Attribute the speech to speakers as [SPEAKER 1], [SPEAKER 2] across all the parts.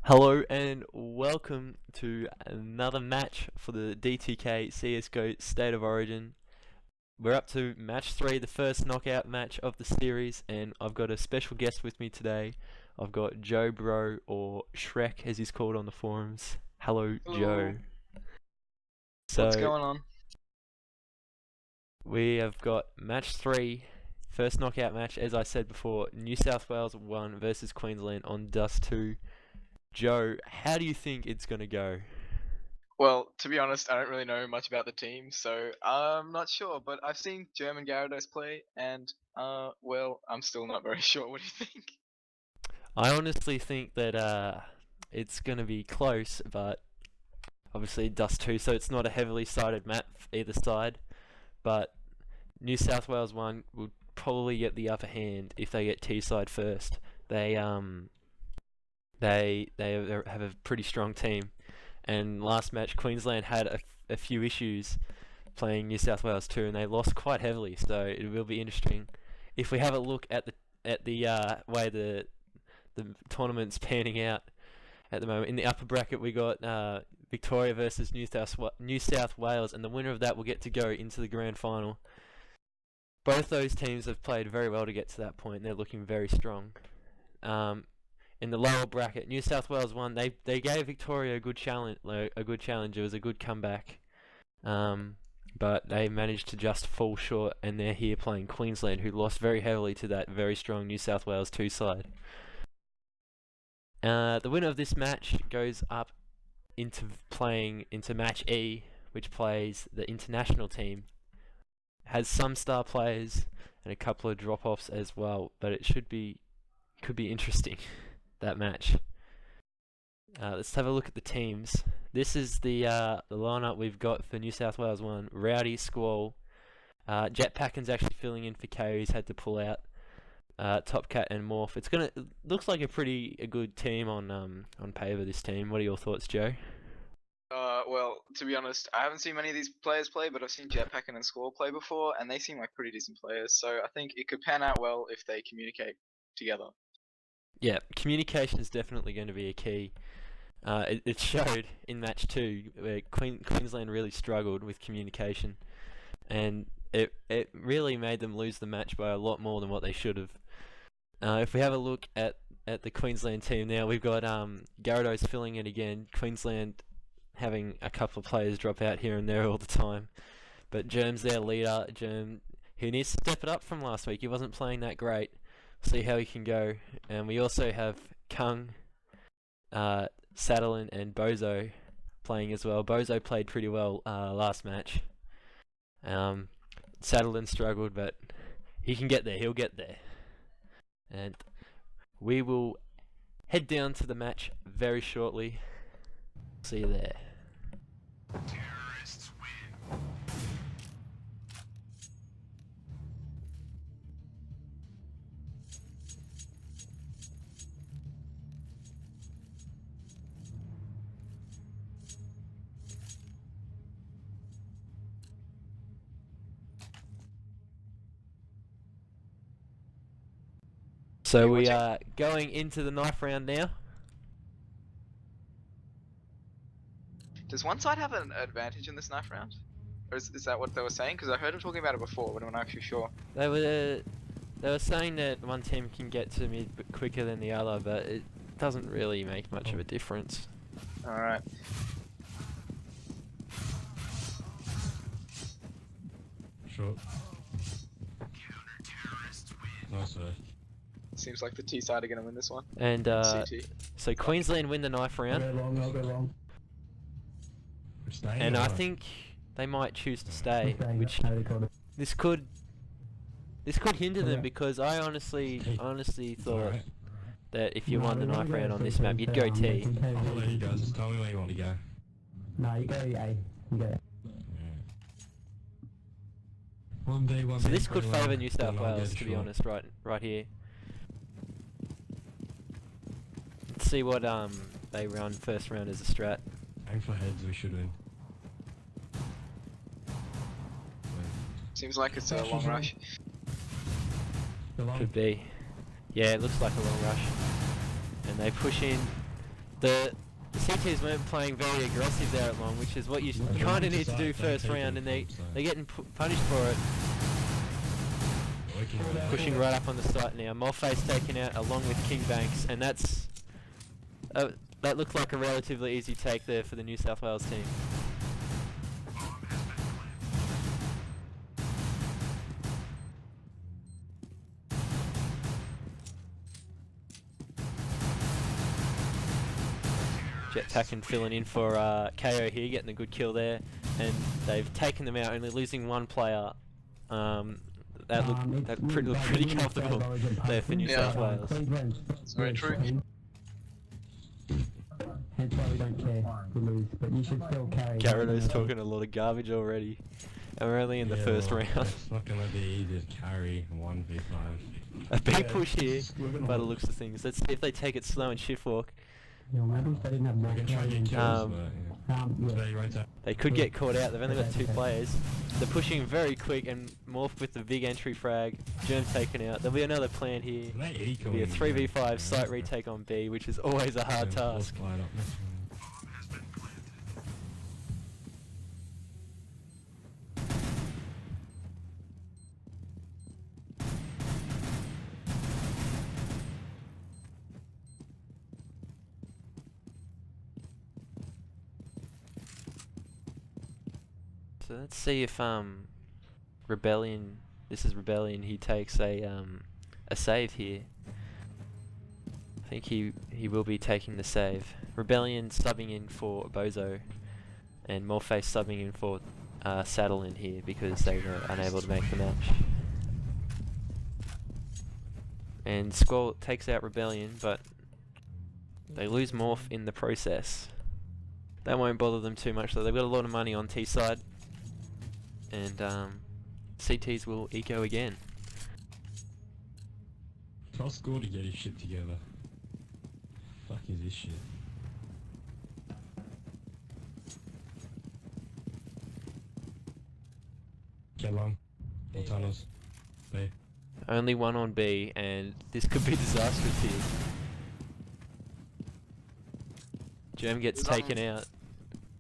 [SPEAKER 1] Hello and welcome to another match for the DTK CSGO State of Origin. We're up to match 3, the first knockout match of the series, and I've got a special guest with me today. I've got Joebro, or Shrek as he's called on the forums. Hello, Joe.
[SPEAKER 2] What's going on?
[SPEAKER 1] We have got match 3, first knockout match, as I said before, New South Wales 1 versus Queensland on Dust 2. Joe, how do you think it's going to go?
[SPEAKER 2] Well, to be honest, I don't really know much about the team, so I'm not sure. But I've seen Germ and Gyarados play, and well, I'm still not very sure. What do you think?
[SPEAKER 1] I honestly think that it's going to be close, but obviously Dust 2, so it's not a heavily sided map either side. But New South Wales 1 will probably get the upper hand if they get T-side first. They have a pretty strong team, and last match Queensland had a few issues playing New South Wales 2, and they lost quite heavily. So it will be interesting if we have a look at the way the tournament's panning out at the moment. In the upper bracket, we got Victoria versus New South Wales, and the winner of that will get to go into the grand final. Both those teams have played very well to get to that point. They're looking very strong. In the lower bracket, New South Wales won. They gave Victoria a good challenge. It was a good comeback, but they managed to just fall short. And they're here playing Queensland, who lost very heavily to that very strong New South Wales 2 side. The winner of this match goes up into match E, which plays the international team. Has some star players and a couple of drop-offs as well, but it could be interesting. That match. Let's have a look at the teams. This is the lineup we've got for New South Wales 1. Rowdy, Squall, Jetpackin's actually filling in for KO. He's had to pull out. Topcat and Morph. It looks like a good team on paper. This team. What are your thoughts, Joe?
[SPEAKER 2] Well, to be honest, I haven't seen many of these players play, but I've seen Jetpackin and Squall play before, and they seem like pretty decent players. So I think it could pan out well if they communicate together.
[SPEAKER 1] Yeah, communication is definitely going to be a key. It showed in match 2 where Queensland really struggled with communication, and it really made them lose the match by a lot more than what they should have. If we have a look at the Queensland team now, we've got Gyarados filling in again. Queensland having a couple of players drop out here and there all the time, but Germ's their leader. Germ, who needs to step it up from last week. He wasn't playing that great. See how he can go. And we also have Kung, Sadalin and Bozo playing as well. Bozo played pretty well last match. Sadalin struggled, but he can get there. He'll get there. And we will head down to the match very shortly. See you there. Terrorists win. So we are going into the knife round now.
[SPEAKER 2] Does one side have an advantage in this knife round? Or is that what they were saying? Because I heard them talking about it before, but I'm not actually sure.
[SPEAKER 1] They were saying that one team can get to mid quicker than the other, but it doesn't really make much of a difference.
[SPEAKER 2] Alright.
[SPEAKER 3] Sure. Nice.
[SPEAKER 2] Seems like the T side are going to win this one.
[SPEAKER 1] And so Queensland win the knife round.
[SPEAKER 3] I'll go long.
[SPEAKER 1] And I think they might choose to stay, which this could hinder them, because I honestly thought that if you won the knife round on this map, you'd go T.
[SPEAKER 3] I'll let you guys. Just tell me where you want to go.
[SPEAKER 4] No, you go A. You go.
[SPEAKER 1] So this could favour New South Wales, to be honest, right here. Let's see what they run first round as a strat.
[SPEAKER 3] Aim for heads, we should win.
[SPEAKER 2] Seems like it's a long rush.
[SPEAKER 1] Could be. Yeah, it looks like a long rush. And they push in. The CTs weren't playing very aggressive there at long, which is what you kind of need to do first round, and they're getting punished for it. Pushing right up on the site now. Mulface taken out along with King Banks, and that's that looked like a relatively easy take there for the New South Wales team. Jetpackin filling in for KO here, getting a good kill there, and they've taken them out, only losing one player. That looked pretty comfortable there for New South Wales.
[SPEAKER 2] It's very true.
[SPEAKER 4] Hence why we don't care to lose, but you should still carry.
[SPEAKER 1] Gyarados talking a lot of garbage already, and we're only in the first round.
[SPEAKER 3] It's not gonna be easy to carry 1v5.
[SPEAKER 1] A big push here by the looks of things. Let's see if they take it slow and shift walk.
[SPEAKER 4] Yeah, maybe if they didn't have
[SPEAKER 3] We're gonna try and get kills, but
[SPEAKER 4] yeah.
[SPEAKER 3] yeah.
[SPEAKER 1] They could get caught out. They've only got 2 players. They're pushing very quick, and Morph with the big entry frag. Germ taken out. There'll be another plan here. It'll be a 3v5 site retake on B, which is always a hard task. So let's see if Rebellion, this is Rebellion, he takes a save here. I think he will be taking the save. Rebellion subbing in for Bozo, and Morphace subbing in for Saddle in here because they were unable to make the match. And Squall takes out Rebellion, but they lose Morph in the process. That won't bother them too much though. They've got a lot of money on T side. And CTs will eco again.
[SPEAKER 3] Tell Squall to get his shit together. Fuck is this shit? Get long. All tunnels. B.
[SPEAKER 1] Only one on B, and this could be disastrous here. Germ gets taken out.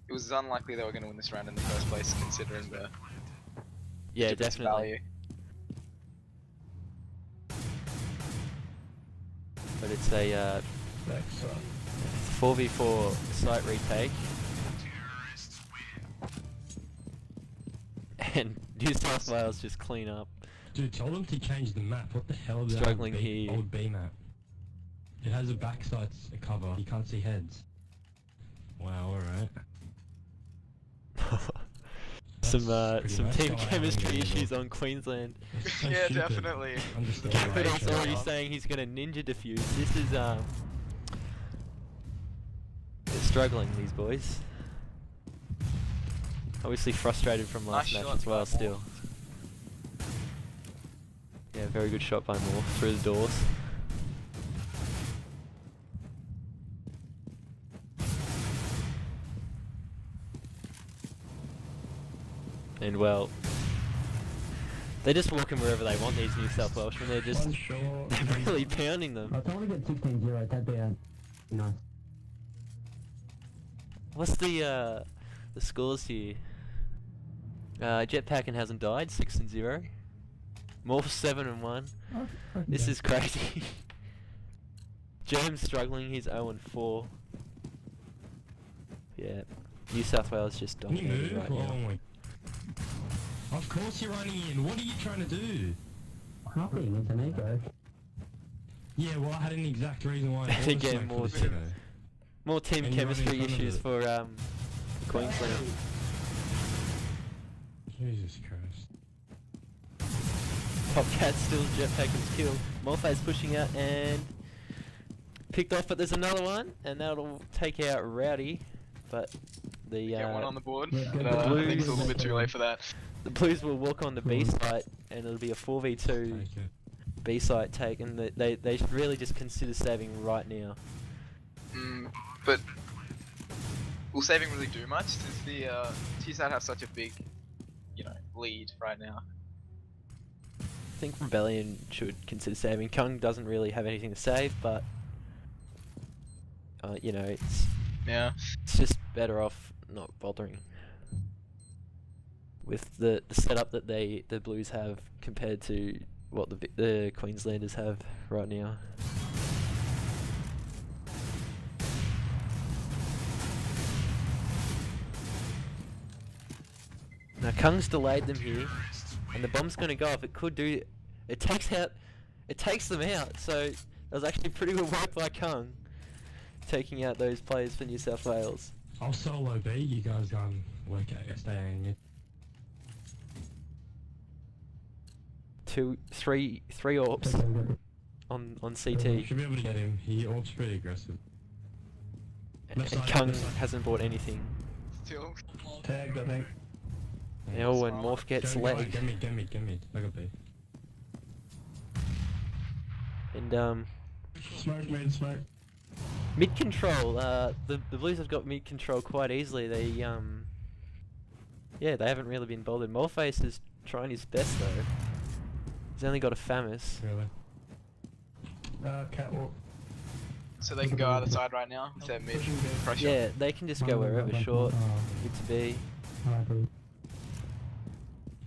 [SPEAKER 2] It was unlikely they were going to win this round in the first place, considering the
[SPEAKER 1] Yeah,
[SPEAKER 2] defensive
[SPEAKER 1] definitely.
[SPEAKER 2] value.
[SPEAKER 1] But it's a 4v4 site retake. And New South Wales just clean up.
[SPEAKER 3] Dude, tell them to change the map. What the hell is
[SPEAKER 1] Struggling
[SPEAKER 3] that
[SPEAKER 1] here.
[SPEAKER 3] old B map? It has a backside cover. You can't see heads. Wow, alright.
[SPEAKER 1] Some
[SPEAKER 3] pretty much
[SPEAKER 1] team
[SPEAKER 3] how I
[SPEAKER 1] chemistry
[SPEAKER 3] am
[SPEAKER 1] issues on Queensland.
[SPEAKER 3] So
[SPEAKER 2] Yeah,
[SPEAKER 3] stupid.
[SPEAKER 2] definitely.
[SPEAKER 1] Germany's already saying he's gonna ninja defuse. This is they're struggling, these boys. Obviously frustrated from last
[SPEAKER 2] Nice
[SPEAKER 1] match
[SPEAKER 2] shot
[SPEAKER 1] as well
[SPEAKER 2] by
[SPEAKER 1] still. Yeah, very good shot by Morph through the doors. And well, they're just walking wherever they want, these New South Welshmen. They're just they're really pounding them.
[SPEAKER 4] I don't want to get 16-0, that'd be nice.
[SPEAKER 1] What's the scores here? Jetpackin hasn't died, 6-0. Morph 7-1. This is crazy. Germ's struggling, he's 0-4. Yeah, New South Wales just
[SPEAKER 3] Can you
[SPEAKER 1] dominating
[SPEAKER 3] move?
[SPEAKER 1] right
[SPEAKER 3] Oh
[SPEAKER 1] now.
[SPEAKER 3] my... Of course you're running in. What are you trying to do?
[SPEAKER 4] Nothing, it's an ego.
[SPEAKER 3] Yeah, well I had an exact reason why I
[SPEAKER 1] To
[SPEAKER 3] bought
[SPEAKER 1] get
[SPEAKER 3] Smack
[SPEAKER 1] more
[SPEAKER 3] for this, though.
[SPEAKER 1] More team
[SPEAKER 3] And you're running in
[SPEAKER 1] chemistry
[SPEAKER 3] front of
[SPEAKER 1] issues
[SPEAKER 3] it.
[SPEAKER 1] for Queensland.
[SPEAKER 3] Jesus Christ.
[SPEAKER 1] Topcat still Jetpackin's kill. Mulface pushing out and picked off, but there's another one, and that'll take out Rowdy. But the
[SPEAKER 2] Get one on the board.
[SPEAKER 4] Yeah,
[SPEAKER 2] But,
[SPEAKER 4] good.
[SPEAKER 2] I think it's a
[SPEAKER 1] Blues.
[SPEAKER 2] little bit too late for that.
[SPEAKER 1] the Blues will walk on the B site, and it'll be a 4v2
[SPEAKER 3] Take it.
[SPEAKER 1] B site take, and they should really just consider saving right now.
[SPEAKER 2] But will saving really do much? Since the T-Sat have such a big, lead right now.
[SPEAKER 1] I think Rebellion should consider saving. Kung doesn't really have anything to save, but You know,
[SPEAKER 2] Yeah.
[SPEAKER 1] it's just better off not bothering with the setup that the Blues have compared to what the Queenslanders have right now. Now Kung's delayed them here, and the bomb's going to go off. It could do. It takes them out. So that was actually pretty good work by Kung, taking out those players for New South Wales.
[SPEAKER 3] I'll solo B. You guys work out. Stay in you.
[SPEAKER 1] 3 AWPs on CT.
[SPEAKER 3] Should be able to get him. He AWP's pretty aggressive.
[SPEAKER 1] And
[SPEAKER 3] side,
[SPEAKER 1] Kung
[SPEAKER 3] left side.
[SPEAKER 1] hasn't bought anything.
[SPEAKER 2] Still.
[SPEAKER 3] Tagged, I think.
[SPEAKER 1] Oh, and Morph gets
[SPEAKER 3] Go,
[SPEAKER 1] legged.
[SPEAKER 3] Get me. I got B.
[SPEAKER 1] And
[SPEAKER 3] Smoke, mid, smoke.
[SPEAKER 1] mid control. The Blues have got mid control quite easily. They yeah, they haven't really been bothered. Mulface is trying his best though. He's only got a FAMAS.
[SPEAKER 3] Really?
[SPEAKER 4] Catwalk.
[SPEAKER 2] So they can go either side right now with their mid pressure.
[SPEAKER 1] Yeah, they can just go wherever. Short, mid to B.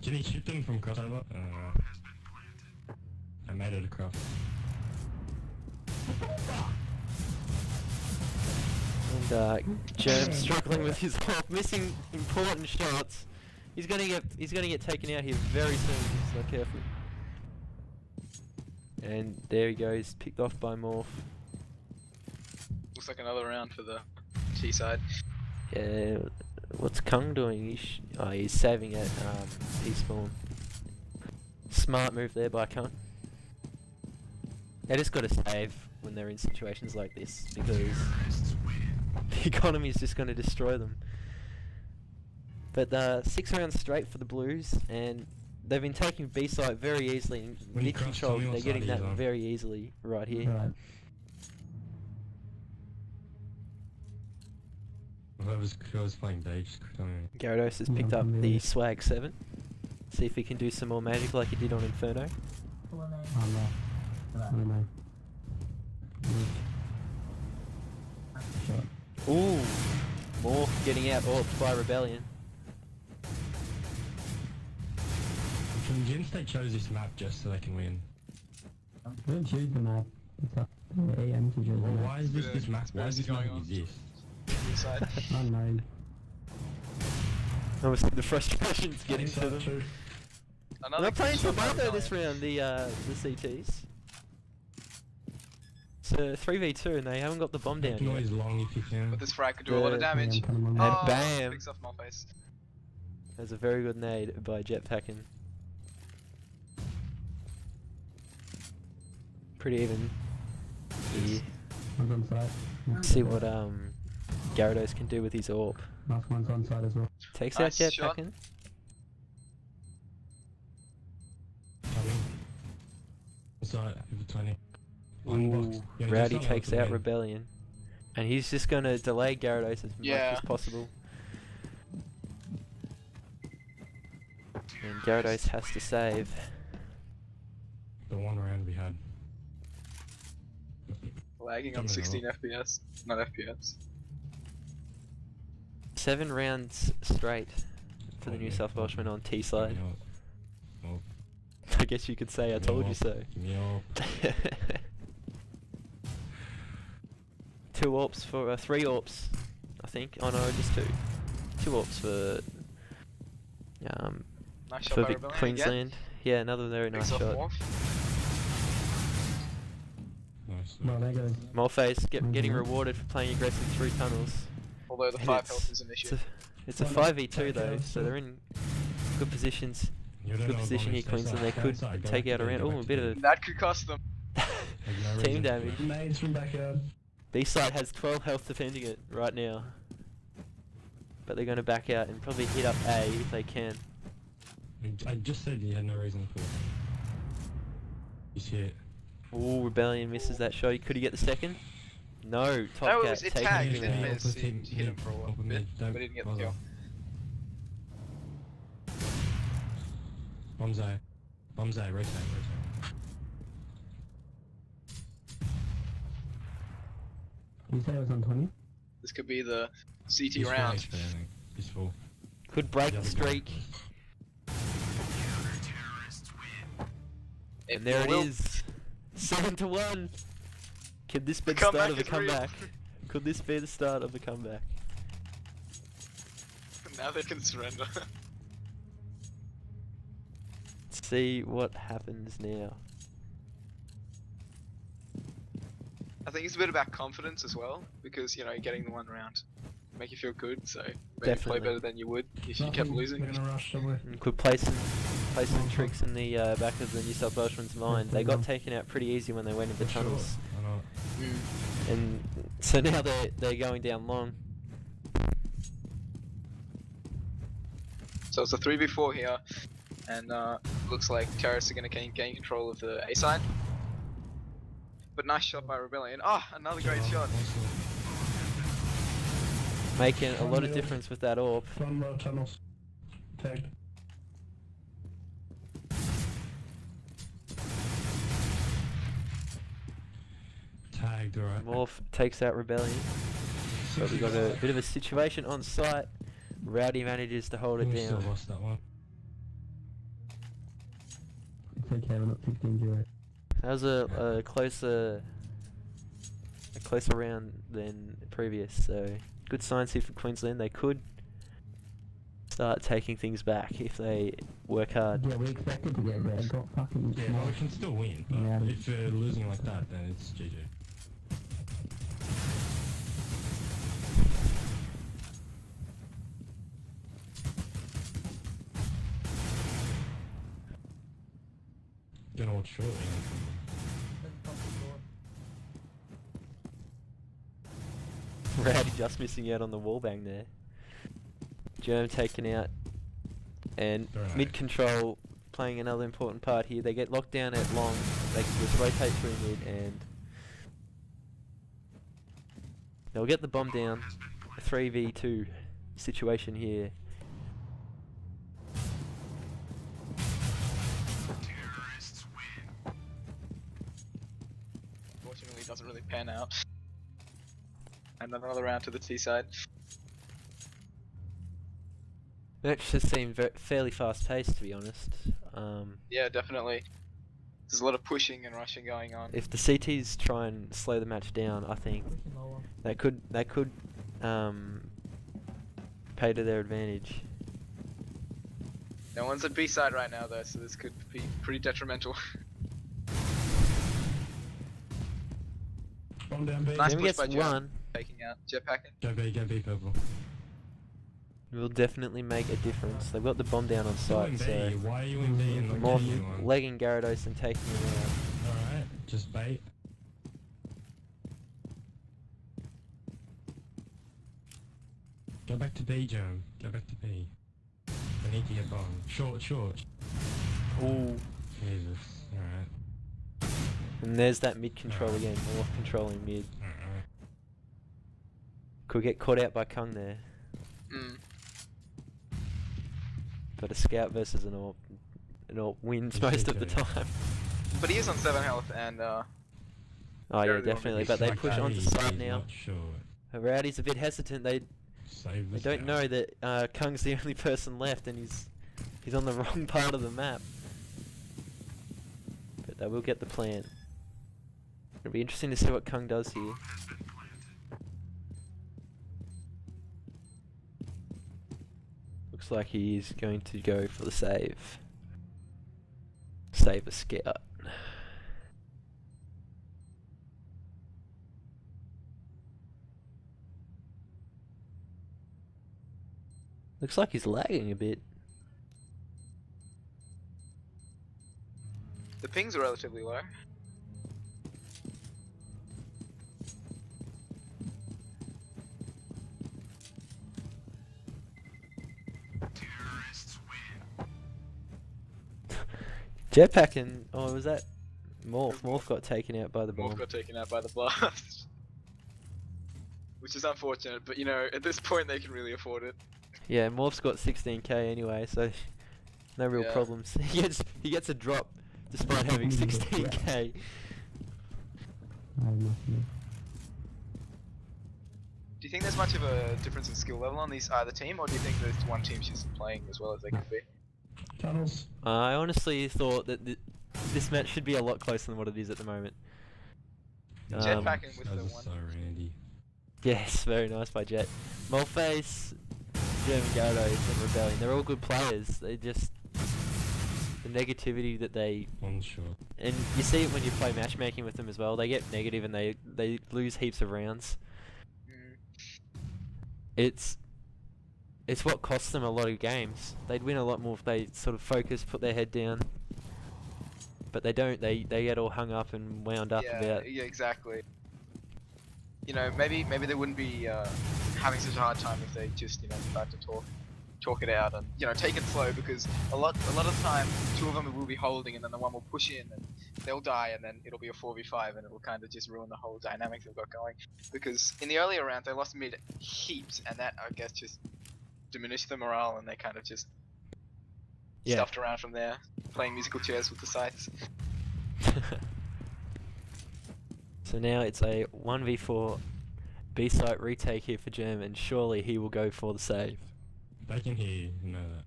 [SPEAKER 3] Can you shoot them from crossover? I made it across.
[SPEAKER 1] And Germ struggling with his missing important shots. He's gonna get taken out here very soon. If he's not careful. And there he goes, picked off by Morph.
[SPEAKER 2] Looks like another round for the T side.
[SPEAKER 1] Yeah, what's Kung doing? He's saving at P-spawn. Smart move there by Kung. They just got to save when they're in situations like this because the economy is just going to destroy them. But 6 rounds straight for the Blues, and they've been taking B side very easily. In
[SPEAKER 3] When you
[SPEAKER 1] mid
[SPEAKER 3] cross,
[SPEAKER 1] control,
[SPEAKER 3] tell me what
[SPEAKER 1] they're getting
[SPEAKER 3] side
[SPEAKER 1] that
[SPEAKER 3] he's on.
[SPEAKER 1] very easily right here.
[SPEAKER 4] Right.
[SPEAKER 3] Whoever's playing D, just tell me.
[SPEAKER 1] Gyarados has picked up the Swag 7. See if he can do some more magic like he did on Inferno.
[SPEAKER 4] Oh no. Shot.
[SPEAKER 1] Ooh, Morph getting out AWP'd by Rebellion.
[SPEAKER 3] Gen State chose this map just so they can win.
[SPEAKER 4] We didn't choose the map. It's up to the AM to choose the
[SPEAKER 3] Well,
[SPEAKER 4] map.
[SPEAKER 3] why is this map? Why does this map
[SPEAKER 2] Going on.
[SPEAKER 3] exist?
[SPEAKER 2] T side.
[SPEAKER 4] Unknown.
[SPEAKER 1] Obviously the frustration's getting to them.
[SPEAKER 2] Another
[SPEAKER 1] They're playing
[SPEAKER 2] shot by
[SPEAKER 1] Tomato this
[SPEAKER 2] Rebellion.
[SPEAKER 1] round, the CTs. It's a 3v2 and they haven't got the bomb down
[SPEAKER 3] Make noise
[SPEAKER 1] yet.
[SPEAKER 3] long if you can.
[SPEAKER 2] But this frag could do a lot of
[SPEAKER 1] The-
[SPEAKER 2] damage.
[SPEAKER 4] Yeah, I'm coming on
[SPEAKER 1] And
[SPEAKER 2] Oh,
[SPEAKER 1] bam!
[SPEAKER 2] picks off Mulface.
[SPEAKER 1] There's a very good nade by Jetpackin. Pretty even. Here.
[SPEAKER 4] One's on site.
[SPEAKER 1] Let's see what Gyarados can do with his AWP.
[SPEAKER 4] Last one's on site as well.
[SPEAKER 1] Takes
[SPEAKER 2] Nice
[SPEAKER 1] out
[SPEAKER 2] shot.
[SPEAKER 1] Jetpackin.
[SPEAKER 3] Coming. Sorry, over 20.
[SPEAKER 1] Ooh,
[SPEAKER 3] Unbox. Yeah,
[SPEAKER 1] Rowdy
[SPEAKER 3] just
[SPEAKER 1] takes
[SPEAKER 3] unlock
[SPEAKER 1] out
[SPEAKER 3] the
[SPEAKER 1] Rebellion. And he's just gonna delay Gyarados as much
[SPEAKER 2] Yeah.
[SPEAKER 1] as possible. And Gyarados has to save.
[SPEAKER 3] The one round we had.
[SPEAKER 2] Lagging on
[SPEAKER 3] Coming
[SPEAKER 2] 16 FPS. Not FPS.
[SPEAKER 1] 7 rounds straight for the
[SPEAKER 3] Oh,
[SPEAKER 1] New
[SPEAKER 3] yeah.
[SPEAKER 1] South Welshmen on T side.
[SPEAKER 3] Oh,
[SPEAKER 1] I guess you could say I told you so.
[SPEAKER 3] give me all.
[SPEAKER 1] 2 AWPs for 3 AWPs, I think. Oh no, just 2. 2 AWPs for
[SPEAKER 2] Nice shot
[SPEAKER 1] for
[SPEAKER 2] by Rebellion.
[SPEAKER 1] Queensland. Yeah, another very nice
[SPEAKER 2] Picks off
[SPEAKER 1] shot.
[SPEAKER 2] Morph.
[SPEAKER 3] Nice.
[SPEAKER 4] Well, there goes.
[SPEAKER 1] Mulface getting
[SPEAKER 4] Mhm.
[SPEAKER 1] rewarded for playing aggressive through tunnels.
[SPEAKER 2] Although the
[SPEAKER 1] And
[SPEAKER 2] 5 health is an
[SPEAKER 1] It's
[SPEAKER 2] issue.
[SPEAKER 1] a 5v2 though, so they're in good positions.
[SPEAKER 3] You don't
[SPEAKER 1] Good
[SPEAKER 3] know
[SPEAKER 1] position here,
[SPEAKER 3] what bonus
[SPEAKER 1] Queensland. They
[SPEAKER 3] is.
[SPEAKER 1] could
[SPEAKER 3] Outside, go
[SPEAKER 1] take
[SPEAKER 3] back
[SPEAKER 1] out
[SPEAKER 3] to
[SPEAKER 1] a
[SPEAKER 3] D,
[SPEAKER 1] round.
[SPEAKER 3] go
[SPEAKER 1] Oh,
[SPEAKER 3] back
[SPEAKER 1] a
[SPEAKER 3] to
[SPEAKER 1] bit
[SPEAKER 3] D.
[SPEAKER 1] of
[SPEAKER 2] That could cost them.
[SPEAKER 3] Like, no
[SPEAKER 1] team
[SPEAKER 3] reason to
[SPEAKER 1] damage.
[SPEAKER 3] do it.
[SPEAKER 4] Nades from backyard.
[SPEAKER 1] B-side has 12 health defending it right now. But they're going to back out and probably hit up A if they can.
[SPEAKER 3] I just said you had no reason for it. You see it.
[SPEAKER 1] Ooh, Rebellion misses that shot. Could he get the second? No,
[SPEAKER 2] No,
[SPEAKER 1] Topcat
[SPEAKER 2] it
[SPEAKER 1] taking
[SPEAKER 2] tagged,
[SPEAKER 1] him
[SPEAKER 2] didn't
[SPEAKER 1] out.
[SPEAKER 2] miss. He hit him for a bit, but didn't get the kill.
[SPEAKER 3] Bonsai. Bonsai, rotate.
[SPEAKER 4] You say it was on 20?
[SPEAKER 2] This could be the CT
[SPEAKER 3] He's full
[SPEAKER 2] round.
[SPEAKER 3] HP, I think. He's full.
[SPEAKER 1] Could break the
[SPEAKER 3] other guy.
[SPEAKER 1] streak. And there it
[SPEAKER 2] will.
[SPEAKER 1] is. 7-1. Could this be the
[SPEAKER 2] Comeback
[SPEAKER 1] start of a
[SPEAKER 2] is real.
[SPEAKER 1] comeback? Could this be the start of a comeback?
[SPEAKER 2] Now they can surrender.
[SPEAKER 1] Let's see what happens now.
[SPEAKER 2] I think it's a bit about confidence as well, because you know you're getting the one round, make you feel good. So maybe
[SPEAKER 1] Definitely.
[SPEAKER 2] play better than you would if you kept losing.
[SPEAKER 4] We're gonna rush somewhere.
[SPEAKER 1] And could play some tricks in the back of the New South Welshman's mind. They got taken out pretty easy when they went into
[SPEAKER 3] For sure.
[SPEAKER 1] tunnels,
[SPEAKER 3] I know.
[SPEAKER 1] and so now they're going down long.
[SPEAKER 2] So it's a 3v4 here, and looks like Terrorists are going to gain control of the A side. But nice shot by Rebellion. Ah, another great shot.
[SPEAKER 1] Making a lot of difference with that orb.
[SPEAKER 4] Front row tunnels. Tagged.
[SPEAKER 3] Tagged, alright.
[SPEAKER 1] Morph takes out Rebellion. But we got a bit of a situation on site. Rowdy manages to hold it
[SPEAKER 3] We still
[SPEAKER 1] down.
[SPEAKER 3] lost that one.
[SPEAKER 4] It's okay, we're not 15-0.
[SPEAKER 1] That was a closer round than previous. So good signs here for Queensland. They could start taking things back if they work hard.
[SPEAKER 4] Yeah, we expected to get red, got fucking
[SPEAKER 3] Yeah, but we can still win. But
[SPEAKER 4] Yeah.
[SPEAKER 3] if we're losing like that, then it's GG. Don't know what short we
[SPEAKER 1] Rowdy just missing out on the wallbang there. Germ taken out, and
[SPEAKER 3] Very nice.
[SPEAKER 1] mid control playing another important part here. They get locked down at long. They can just rotate through mid, and they'll get the bomb down. 3v2 situation here.
[SPEAKER 2] Unfortunately, it doesn't really pan out. And another round to the T side.
[SPEAKER 1] Match just seemed fairly fast paced, to be honest.
[SPEAKER 2] Yeah, definitely. There's a lot of pushing and rushing going on.
[SPEAKER 1] If the CTs try and slow the match down, I think that could pay to their advantage.
[SPEAKER 2] No one's at B side right now though, so this could be pretty detrimental.
[SPEAKER 4] Bomb down B.
[SPEAKER 2] Nice
[SPEAKER 1] Germ
[SPEAKER 2] push
[SPEAKER 1] gets
[SPEAKER 2] by Germ.
[SPEAKER 1] one.
[SPEAKER 2] Taking out Jetpackin.
[SPEAKER 3] Go B, purple.
[SPEAKER 1] Will definitely make a difference. They've got the bomb down on
[SPEAKER 3] Still in
[SPEAKER 1] site,
[SPEAKER 3] B.
[SPEAKER 1] so
[SPEAKER 3] Why are you in B and not
[SPEAKER 1] Morph
[SPEAKER 3] getting one?
[SPEAKER 1] legging Gyarados and taking him out.
[SPEAKER 3] Alright, just bait. Go back to B, Germ. Go back to B. I need to get bomb. Short.
[SPEAKER 1] Ooh.
[SPEAKER 3] Jesus. Alright.
[SPEAKER 1] And there's that mid control again, more controlling mid. Could get caught out by Kung there.
[SPEAKER 2] Mm.
[SPEAKER 1] But a scout versus an orb wins
[SPEAKER 3] It's
[SPEAKER 1] most of the
[SPEAKER 3] okay.
[SPEAKER 1] time.
[SPEAKER 2] But he is on 7 health and
[SPEAKER 1] Oh yeah,
[SPEAKER 2] Very well
[SPEAKER 1] definitely.
[SPEAKER 2] made.
[SPEAKER 1] But they
[SPEAKER 3] Like
[SPEAKER 1] push
[SPEAKER 3] that,
[SPEAKER 1] onto
[SPEAKER 3] he's
[SPEAKER 1] site now.
[SPEAKER 3] not sure.
[SPEAKER 1] Rowdy's a bit hesitant. They
[SPEAKER 3] Save
[SPEAKER 1] They
[SPEAKER 3] this
[SPEAKER 1] don't
[SPEAKER 3] guy.
[SPEAKER 1] know that Kung's the only person left, and he's on the wrong part of the map. But they will get the plant. It'll be interesting to see what Kung does here. Looks like he is going to go for the save. Save a scout. Looks like he's lagging a bit.
[SPEAKER 2] the pings are relatively low.
[SPEAKER 1] Jetpackin, oh, was that Morph? Morph got taken out by the bomb.
[SPEAKER 2] Morph got taken out by the blast. Which is unfortunate, but you know, at this point they can really afford it.
[SPEAKER 1] Yeah, Morph's got 16k anyway, so no real
[SPEAKER 2] Yeah.
[SPEAKER 1] problems. he gets a drop despite having 16k.
[SPEAKER 4] I have nothing.
[SPEAKER 2] Do you think there's much of a difference in skill level on either team, or do you think that one team's just playing as well as they could be?
[SPEAKER 4] Tunnels.
[SPEAKER 1] I honestly thought that this match should be a lot closer than what it is at the moment.
[SPEAKER 2] Jetpackin with
[SPEAKER 3] That
[SPEAKER 2] the
[SPEAKER 3] was
[SPEAKER 2] one.
[SPEAKER 3] so randy.
[SPEAKER 1] Yes, very nice by Jet. Mulface, Germ, Gyarados, and Rebellion, they're all good players. They just... the negativity that they...
[SPEAKER 3] One shot.
[SPEAKER 1] And you see it when you play matchmaking with them as well. They get negative and they lose heaps of rounds. It's what costs them a lot of games. They'd win a lot more if they sort of focus, put their head down. But they don't. They get all hung up and wound up about...
[SPEAKER 2] Yeah, exactly. You know, maybe they wouldn't be having such a hard time if they just, you know, tried to talk it out and, you know, take it slow, because a lot of the time two of them will be holding and then the one will push in and they'll die, and then it'll be a 4v5 and it'll kind of just ruin the whole dynamic they've got going. Because in the earlier rounds they lost mid heaps, and that, I guess, just diminished the morale, and they kind of just stuffed around from there, playing musical chairs with the sights.
[SPEAKER 1] So now it's a 1v4 B-site retake here for Germ, and surely he will go for the save.
[SPEAKER 3] They can hear you, you know that.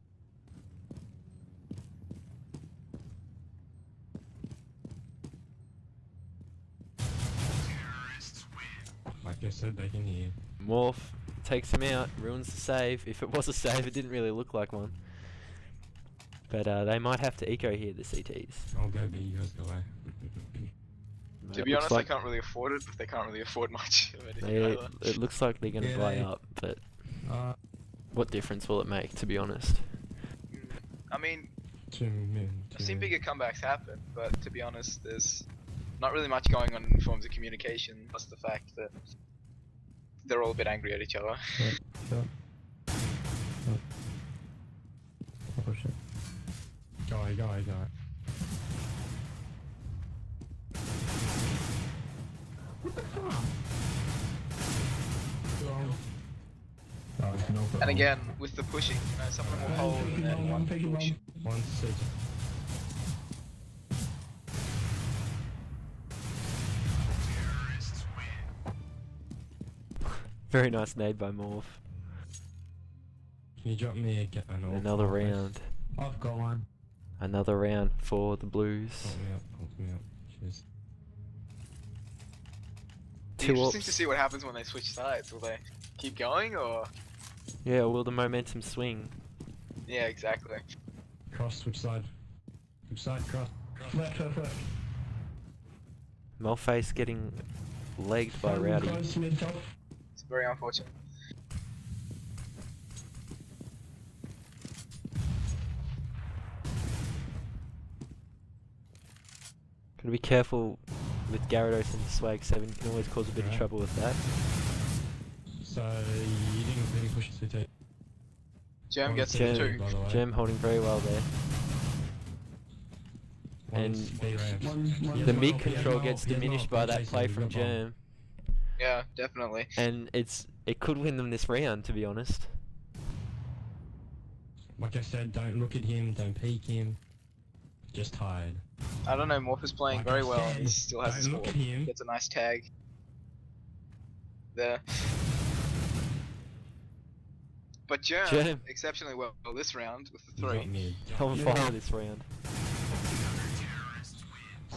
[SPEAKER 3] Like I said, they can hear you.
[SPEAKER 1] Morph takes him out, ruins the save. If it was a save, it didn't really look like one. But they might have to eco here, the CTs.
[SPEAKER 3] I'll go B, you guys go away.
[SPEAKER 2] To be honest, they can't really afford it, but they can't really afford much of anything either.
[SPEAKER 1] It looks like they're going to buy up, but what difference will it make, to be honest?
[SPEAKER 2] I mean,
[SPEAKER 3] 2 min.
[SPEAKER 2] I've seen bigger comebacks happen, but to be honest, there's not really much going on in forms of communication, plus the fact that they're all a bit angry at each other.
[SPEAKER 4] Sure. Oh shit.
[SPEAKER 3] Go.
[SPEAKER 2] And again, with the pushing, you know, someone will hold and then one push.
[SPEAKER 3] One city.
[SPEAKER 1] Very nice nade by Morph.
[SPEAKER 3] Can you drop me
[SPEAKER 1] Another round.
[SPEAKER 4] I've got one.
[SPEAKER 1] Another round for the Blues.
[SPEAKER 3] Hold me up. Cheers.
[SPEAKER 2] It'll be interesting to see what happens when they switch sides. Will they keep going, or...?
[SPEAKER 1] Yeah, will the momentum swing?
[SPEAKER 2] Yeah, exactly.
[SPEAKER 3] Cross, which side? Which side, cross?
[SPEAKER 4] Left.
[SPEAKER 1] Mulface getting legged by Rowdy.
[SPEAKER 4] Close mid top.
[SPEAKER 2] It's very unfortunate.
[SPEAKER 1] Gotta be careful with Gyarados and Swag 7, you can always cause a bit of trouble with that.
[SPEAKER 3] So, you didn't really push the CT.
[SPEAKER 2] Germ gets
[SPEAKER 3] Germ.
[SPEAKER 2] it too.
[SPEAKER 3] By the way.
[SPEAKER 1] Germ holding very well there.
[SPEAKER 3] One's B ramps.
[SPEAKER 1] The mid control gets diminished by that play from Germ,
[SPEAKER 2] Yeah, definitely.
[SPEAKER 1] and it could win them this round, to be honest.
[SPEAKER 3] Like I said, don't look at him, don't peek him. Just hide.
[SPEAKER 2] I don't know, Morph is playing
[SPEAKER 3] Like
[SPEAKER 2] very
[SPEAKER 3] I
[SPEAKER 2] well, and he
[SPEAKER 3] said,
[SPEAKER 2] still has his
[SPEAKER 3] don't look
[SPEAKER 2] score.
[SPEAKER 3] at him.
[SPEAKER 2] Gets a nice tag. There. But Germ, exceptionally well this round with the 3.
[SPEAKER 1] On fire this round.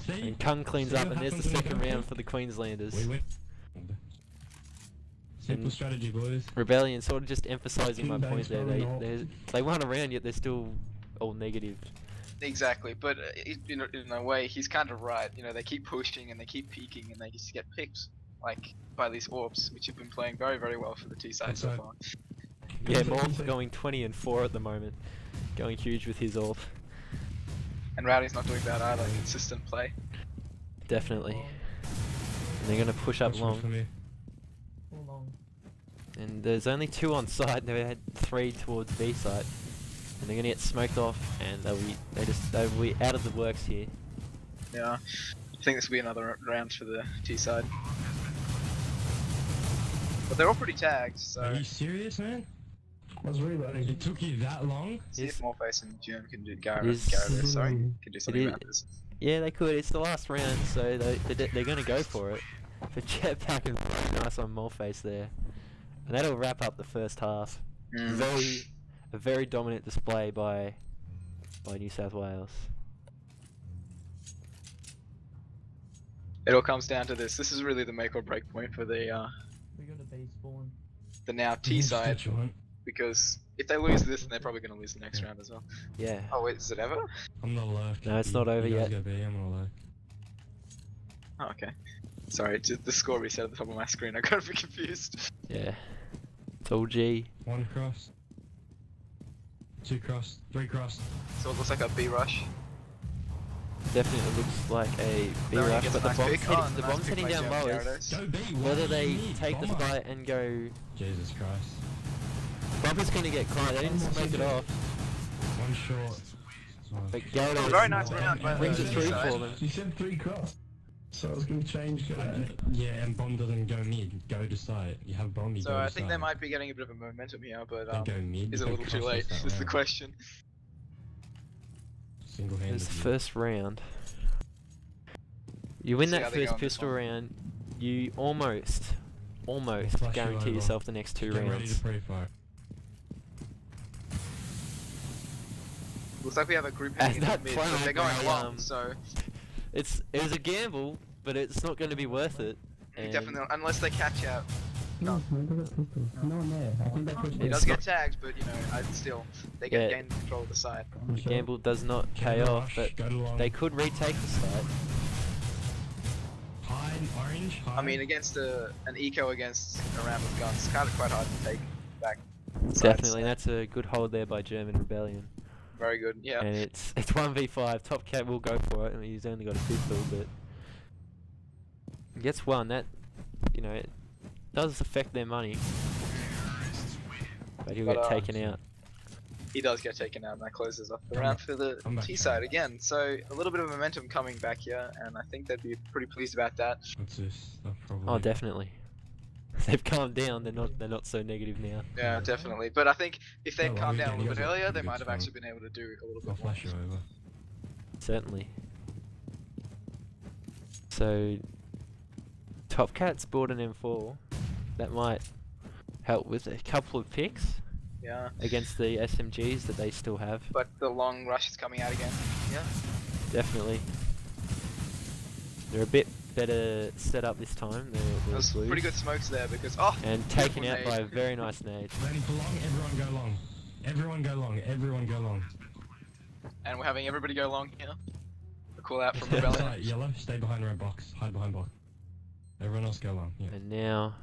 [SPEAKER 3] See?
[SPEAKER 1] And Kung cleans
[SPEAKER 3] See
[SPEAKER 1] up,
[SPEAKER 3] what
[SPEAKER 1] and there's the
[SPEAKER 3] happens when you
[SPEAKER 1] second
[SPEAKER 3] don't
[SPEAKER 1] round
[SPEAKER 3] peek?
[SPEAKER 1] for the Queenslanders.
[SPEAKER 3] We win. Simple
[SPEAKER 1] And-
[SPEAKER 3] strategy, boys.
[SPEAKER 1] Rebellion sort of just emphasising my
[SPEAKER 4] King
[SPEAKER 1] point there.
[SPEAKER 4] Dave's going up.
[SPEAKER 1] They won a round, yet they're still all negative.
[SPEAKER 2] Exactly, but in a way, he's kind of right. You know, they keep pushing and they keep peeking, and they just get picked, like, by these orbs, which have been playing very, very well for the T side so
[SPEAKER 3] That's
[SPEAKER 2] far.
[SPEAKER 1] Yeah, Morph going 20-4 at the moment, going huge with his orb.
[SPEAKER 2] And Rowdy's not doing bad either. Consistent play.
[SPEAKER 1] Definitely. And they're gonna push up
[SPEAKER 3] Watch
[SPEAKER 1] long.
[SPEAKER 3] from here.
[SPEAKER 1] And there's only 2 on site, and they had 3 towards B site. And they're gonna get smoked off, and they'll be out of the works here.
[SPEAKER 2] Yeah, I think this will be another round for the T side. But they're all pretty tagged, so
[SPEAKER 3] Are you serious, man?
[SPEAKER 4] Was reloading.
[SPEAKER 3] It took you that long?
[SPEAKER 2] see if
[SPEAKER 1] Yes.
[SPEAKER 2] Morphace and Germ can do
[SPEAKER 1] Is-
[SPEAKER 2] Gyarados, sorry, can do something
[SPEAKER 1] is-
[SPEAKER 2] about this.
[SPEAKER 1] Yeah, they could. It's the last round, so they're gonna go for it. But Jetpackin nice on Mulface there. And that'll wrap up the first half.
[SPEAKER 2] Mm.
[SPEAKER 1] A very dominant display by New South Wales.
[SPEAKER 2] It all comes down to this. This is really the make or break point for the
[SPEAKER 4] We got a base spawn.
[SPEAKER 2] the now T side,
[SPEAKER 3] Switch on.
[SPEAKER 2] because if they lose this, then they're probably going to lose the next round as well.
[SPEAKER 1] Yeah.
[SPEAKER 2] Oh wait, is it ever?
[SPEAKER 3] I'm not lurk.
[SPEAKER 1] No, it's not over
[SPEAKER 3] you
[SPEAKER 1] yet.
[SPEAKER 3] guys go B, I'm gonna lurk.
[SPEAKER 2] Oh, okay. Sorry, just the score reset at the top of my screen. I got a bit confused.
[SPEAKER 1] Yeah. It's all G.
[SPEAKER 3] 1 cross. 2 cross. 3 cross.
[SPEAKER 2] So it looks like a B rush.
[SPEAKER 1] Definitely looks like a B
[SPEAKER 2] Rowdy
[SPEAKER 1] rush,
[SPEAKER 2] gets
[SPEAKER 1] but
[SPEAKER 2] a nice pick. Oh,
[SPEAKER 1] the
[SPEAKER 2] nice
[SPEAKER 1] bomb's
[SPEAKER 2] pick
[SPEAKER 1] heading
[SPEAKER 2] by
[SPEAKER 1] down
[SPEAKER 2] Germ,
[SPEAKER 1] low.
[SPEAKER 2] Gyarados.
[SPEAKER 3] Go B.
[SPEAKER 1] Whether they take the
[SPEAKER 3] Bomber.
[SPEAKER 1] fight and go...
[SPEAKER 3] Jesus Christ.
[SPEAKER 1] Bumper's gonna get caught, they didn't smoke it off.
[SPEAKER 3] 1 short.
[SPEAKER 1] But Gyarados
[SPEAKER 2] Oh, very nice round by
[SPEAKER 1] brings
[SPEAKER 2] the
[SPEAKER 1] it through
[SPEAKER 2] T side.
[SPEAKER 1] for them.
[SPEAKER 4] You said 3 cross. So I was going to change.
[SPEAKER 3] Yeah, and bomb doesn't go mid. Go to side. You have bomb, you
[SPEAKER 2] So
[SPEAKER 3] go to
[SPEAKER 2] I think they
[SPEAKER 3] side.
[SPEAKER 2] might be getting a bit of a momentum here, but
[SPEAKER 3] Don't go mid.
[SPEAKER 2] is it a
[SPEAKER 3] go
[SPEAKER 2] little too
[SPEAKER 3] cross
[SPEAKER 2] late?
[SPEAKER 3] us that
[SPEAKER 2] Is the
[SPEAKER 3] round.
[SPEAKER 2] question.
[SPEAKER 3] Single-handed.
[SPEAKER 1] It's the first round. You win
[SPEAKER 2] See
[SPEAKER 1] that
[SPEAKER 2] how they go
[SPEAKER 1] first
[SPEAKER 2] on this
[SPEAKER 1] pistol
[SPEAKER 2] one.
[SPEAKER 1] round, you almost
[SPEAKER 3] Flash
[SPEAKER 1] guarantee
[SPEAKER 3] you over.
[SPEAKER 1] yourself the next 2
[SPEAKER 3] Get ready
[SPEAKER 1] rounds.
[SPEAKER 3] to pre-fire.
[SPEAKER 2] Looks like we have a group
[SPEAKER 1] And
[SPEAKER 2] heading into
[SPEAKER 1] that
[SPEAKER 2] mid, but
[SPEAKER 1] flag
[SPEAKER 2] they're going
[SPEAKER 1] by,
[SPEAKER 2] along, so
[SPEAKER 1] It was a gamble, but it's not going to be worth it. And
[SPEAKER 2] definitely not, unless they catch out.
[SPEAKER 4] No, man, they got pistols. No one there. I think they pushed
[SPEAKER 2] He
[SPEAKER 4] me.
[SPEAKER 2] does get tagged, but you know, still they
[SPEAKER 1] Yeah.
[SPEAKER 2] gain control of the side.
[SPEAKER 4] I'm sure.
[SPEAKER 1] gamble does not pay
[SPEAKER 3] Go to
[SPEAKER 1] off,
[SPEAKER 3] rush,
[SPEAKER 1] but
[SPEAKER 3] go to long.
[SPEAKER 1] they could retake the site.
[SPEAKER 3] Hide, orange, hide.
[SPEAKER 2] I mean, against an eco against a round with guns, kind of quite hard to take back. sides.
[SPEAKER 1] Definitely, that's a good hold there by German Rebellion.
[SPEAKER 2] Very good. Yeah.
[SPEAKER 1] And it's 1v5. Topcat will go for it. I mean, he's only got a pistol, but he gets one. That, you know, it does affect their money, but he'll
[SPEAKER 2] But,
[SPEAKER 1] get taken out.
[SPEAKER 2] He does get taken out, and that closes up the
[SPEAKER 3] Come
[SPEAKER 2] round
[SPEAKER 3] back.
[SPEAKER 2] for the
[SPEAKER 3] Come back.
[SPEAKER 2] T side again. So a little bit of momentum coming back here, and I think they'd be pretty pleased about that.
[SPEAKER 3] What's this stuff probably?
[SPEAKER 1] Oh, definitely. They've calmed down. They're not so negative now.
[SPEAKER 2] Yeah, definitely. But I think if they'd
[SPEAKER 3] Oh, well,
[SPEAKER 2] calmed
[SPEAKER 3] we
[SPEAKER 2] down a
[SPEAKER 3] can
[SPEAKER 2] little bit
[SPEAKER 3] use it.
[SPEAKER 2] earlier,
[SPEAKER 3] We
[SPEAKER 2] they
[SPEAKER 3] can
[SPEAKER 2] might have
[SPEAKER 3] try.
[SPEAKER 2] actually been able to do a little
[SPEAKER 3] I'll
[SPEAKER 2] bit more.
[SPEAKER 3] flash you over.
[SPEAKER 1] Certainly. So, Topcat's bought an M4. That might help with a couple of picks
[SPEAKER 2] Yeah.
[SPEAKER 1] against the SMGs that they still have.
[SPEAKER 2] But the long rush is coming out again. Yeah.
[SPEAKER 1] Definitely. They're a bit better set up this time. They're
[SPEAKER 2] There's
[SPEAKER 1] Blues.
[SPEAKER 2] pretty good smokes there because
[SPEAKER 1] And taken
[SPEAKER 2] beautiful
[SPEAKER 1] out by a
[SPEAKER 2] nade.
[SPEAKER 1] very nice nade.
[SPEAKER 3] Ready for long? Everyone go long. Everyone go long. Everyone go long.
[SPEAKER 2] And we're having everybody go long here. A call out from
[SPEAKER 3] Stay
[SPEAKER 2] Rebellion.
[SPEAKER 3] beside yellow. Stay behind red box. Hide behind block. Everyone else go long. Yeah.
[SPEAKER 1] And now...